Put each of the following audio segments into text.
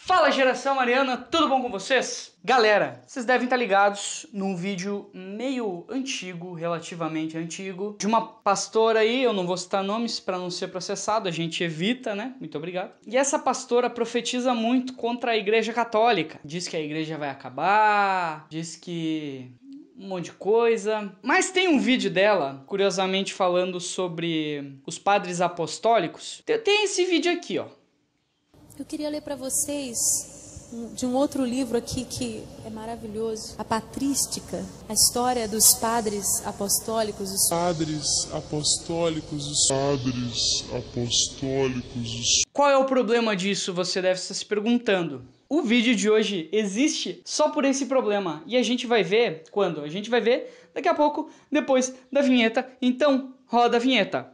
Fala geração Mariana, tudo bom com vocês? Galera, vocês devem estar ligados num vídeo meio antigo, relativamente antigo, de uma pastora aí, eu não vou citar nomes para não ser processado, a gente evita, né? Muito obrigado. E essa pastora profetiza muito contra a Igreja Católica. Diz que a igreja vai acabar, diz que um monte de coisa. Mas tem um vídeo dela, curiosamente falando sobre os padres apostólicos. Tem esse vídeo aqui, ó. Eu queria ler para vocês de um outro livro aqui que é maravilhoso, a Patrística, a história dos padres apostólicos. Qual é o problema disso? Você deve estar se perguntando. O vídeo de hoje existe só por esse problema e a gente vai ver quando? A gente vai ver daqui a pouco, depois da vinheta. Então, roda a vinheta.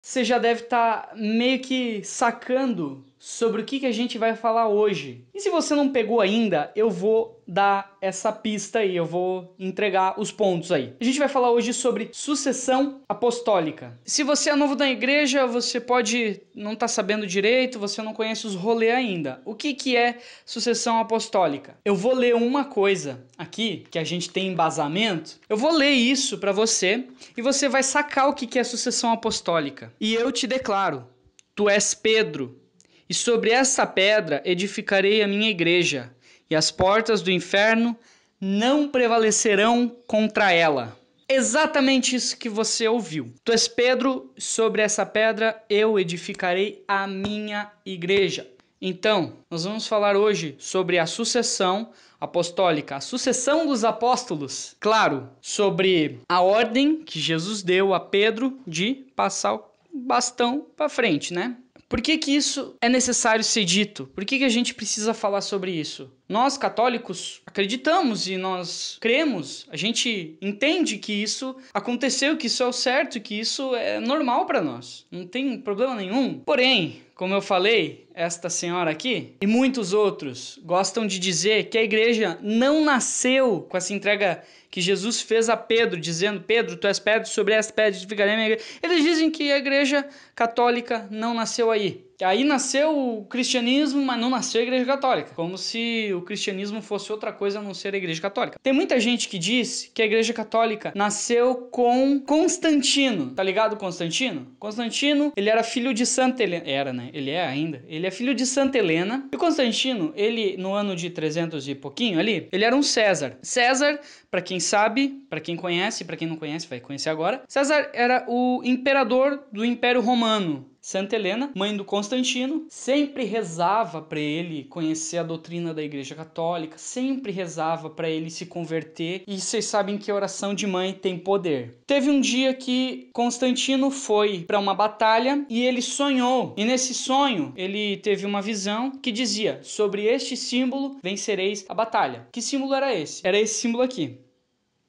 Você já deve estar meio que sacando sobre o que a gente vai falar hoje. E se você não pegou ainda, eu vou dar essa pista aí, eu vou entregar os pontos aí. A gente vai falar hoje sobre sucessão apostólica. Se você é novo na igreja, você pode não estar sabendo direito, você não conhece os rolês ainda. O que é sucessão apostólica? Eu vou ler uma coisa aqui, que a gente tem embasamento, eu vou ler isso para você e você vai sacar o que é sucessão apostólica. E eu te declaro, tu és Pedro, e sobre essa pedra edificarei a minha igreja, e as portas do inferno não prevalecerão contra ela. Exatamente isso que você ouviu. Tu és Pedro, sobre essa pedra eu edificarei a minha igreja. Então, nós vamos falar hoje sobre a sucessão apostólica, a sucessão dos apóstolos. Claro, sobre a ordem que Jesus deu a Pedro de passar o bastão para frente, né? Por que isso é necessário ser dito? Por que a gente precisa falar sobre isso? Nós, católicos, acreditamos e nós cremos, a gente entende que isso aconteceu, que isso é o certo, que isso é normal para nós. Não tem problema nenhum. Porém, como eu falei, esta senhora aqui e muitos outros gostam de dizer que a igreja não nasceu com essa entrega que Jesus fez a Pedro, dizendo: Pedro, tu és pedra, sobre esta pedra edificarei a minha igreja. Eles dizem que a igreja católica não nasceu aí. Aí nasceu o cristianismo, mas não nasceu a igreja católica. Como se o cristianismo fosse outra coisa a não ser a igreja católica. Tem muita gente que diz que a igreja católica nasceu com Constantino. Tá ligado, Constantino? Constantino, ele era filho de Santa Helena. Era, né? Ele é ainda. Ele é filho de Santa Helena. E o Constantino, ele, no ano de 300 e pouquinho ali, ele era um César. César, para quem sabe, para quem conhece, para quem não conhece, vai conhecer agora. César era o imperador do Império Romano. Santa Helena, mãe do Constantino, sempre rezava para ele conhecer a doutrina da Igreja Católica, sempre rezava para ele se converter, e vocês sabem que a oração de mãe tem poder. Teve um dia que Constantino foi para uma batalha e ele sonhou, e nesse sonho ele teve uma visão que dizia: sobre este símbolo vencereis a batalha. Que símbolo era esse? Era esse símbolo aqui.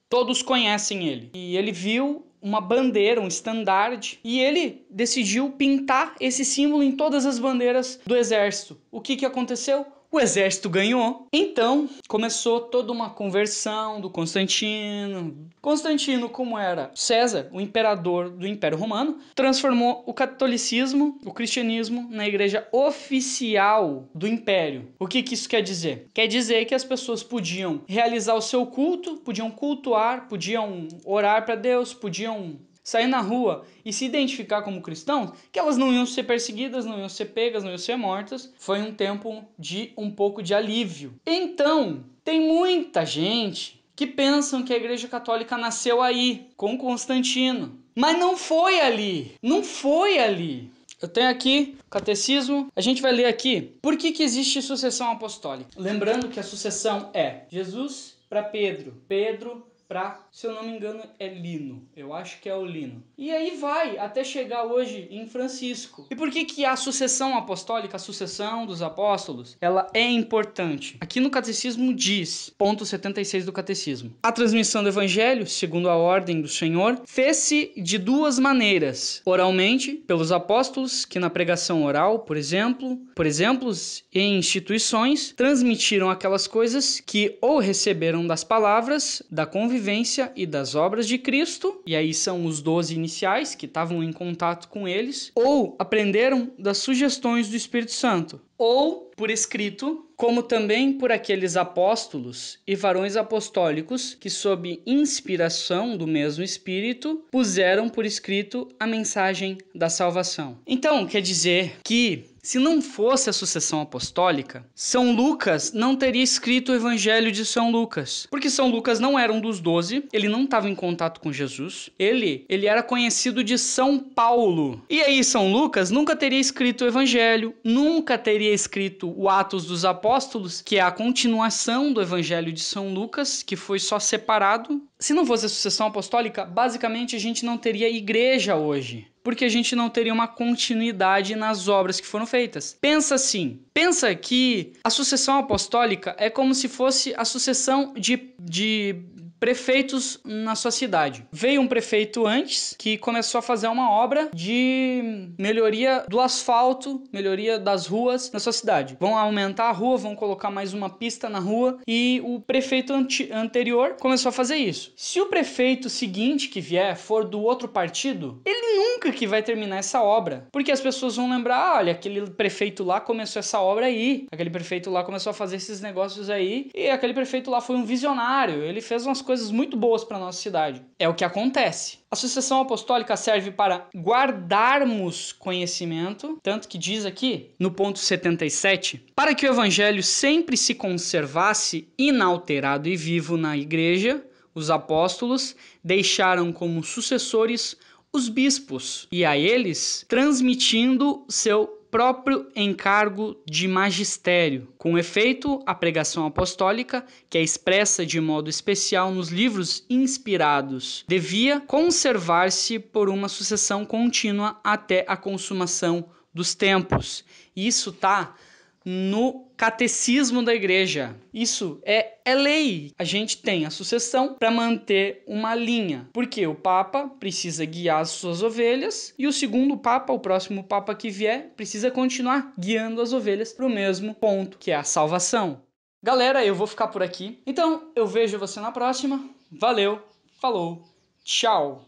Todos conhecem ele. E ele viu uma bandeira, um estandarte, e ele decidiu pintar esse símbolo em todas as bandeiras do exército. O que aconteceu? O exército ganhou. Então, começou toda uma conversão do Constantino. Constantino, como era César, o imperador do Império Romano, transformou o catolicismo, o cristianismo, na igreja oficial do Império. O que isso quer dizer? Quer dizer que as pessoas podiam realizar o seu culto, podiam cultuar, podiam orar para Deus, podiam sair na rua e se identificar como cristãos, que elas não iam ser perseguidas, não iam ser pegas, não iam ser mortas. Foi um tempo de um pouco de alívio. Então, tem muita gente que pensam que a Igreja Católica nasceu aí, com Constantino. Mas não foi ali. Não foi ali. Eu tenho aqui o catecismo, a gente vai ler aqui. Por que existe sucessão apostólica? Lembrando que a sucessão é Jesus para Pedro, Pedro para, se eu não me engano, é Lino. Eu acho que é o Lino. E aí vai até chegar hoje em Francisco. E por que a sucessão apostólica, a sucessão dos apóstolos, ela é importante? Aqui no catecismo diz, ponto 76 do catecismo: a transmissão do evangelho, segundo a ordem do Senhor, fez-se de duas maneiras: oralmente, pelos apóstolos, que na pregação oral, por exemplos e instituições, transmitiram aquelas coisas que ou receberam das palavras, da convivência e das obras de Cristo, e aí são os 12 iniciais que estavam em contato com eles, ou aprenderam das sugestões do Espírito Santo, ou por escrito, como também por aqueles apóstolos e varões apostólicos que, sob inspiração do mesmo Espírito, puseram por escrito a mensagem da salvação. Então, quer dizer que, se não fosse a sucessão apostólica, São Lucas não teria escrito o Evangelho de São Lucas. Porque São Lucas não era um dos 12, ele não estava em contato com Jesus, ele era conhecido de São Paulo. E aí São Lucas nunca teria escrito o Evangelho, nunca teria escrito o Atos dos Apóstolos, que é a continuação do Evangelho de São Lucas, que foi só separado. Se não fosse a sucessão apostólica, basicamente a gente não teria igreja hoje, porque a gente não teria uma continuidade nas obras que foram feitas. Pensa assim, pensa que a sucessão apostólica é como se fosse a sucessão de prefeitos na sua cidade. Veio um prefeito antes que começou a fazer uma obra de melhoria do asfalto, melhoria das ruas na sua cidade. Vão aumentar a rua, vão colocar mais uma pista na rua, e o prefeito anterior começou a fazer isso. Se o prefeito seguinte que vier for do outro partido, ele nunca que vai terminar essa obra, porque as pessoas vão lembrar: olha, aquele prefeito lá começou essa obra aí, aquele prefeito lá começou a fazer esses negócios aí, e aquele prefeito lá foi um visionário, ele fez umas coisas muito boas para nossa cidade. É o que acontece. A sucessão apostólica serve para guardarmos conhecimento, tanto que diz aqui no ponto 77, para que o evangelho sempre se conservasse inalterado e vivo na igreja, os apóstolos deixaram como sucessores os bispos, e a eles transmitindo seu próprio encargo de magistério. Com efeito, a pregação apostólica, que é expressa de modo especial nos livros inspirados, devia conservar-se por uma sucessão contínua até a consumação dos tempos. Isso está no catecismo da igreja. Isso é lei. A gente tem a sucessão para manter uma linha, porque o Papa precisa guiar as suas ovelhas e o segundo Papa, o próximo Papa que vier, precisa continuar guiando as ovelhas para o mesmo ponto, que é a salvação. Galera, eu vou ficar por aqui. Então, eu vejo você na próxima. Valeu, falou, tchau!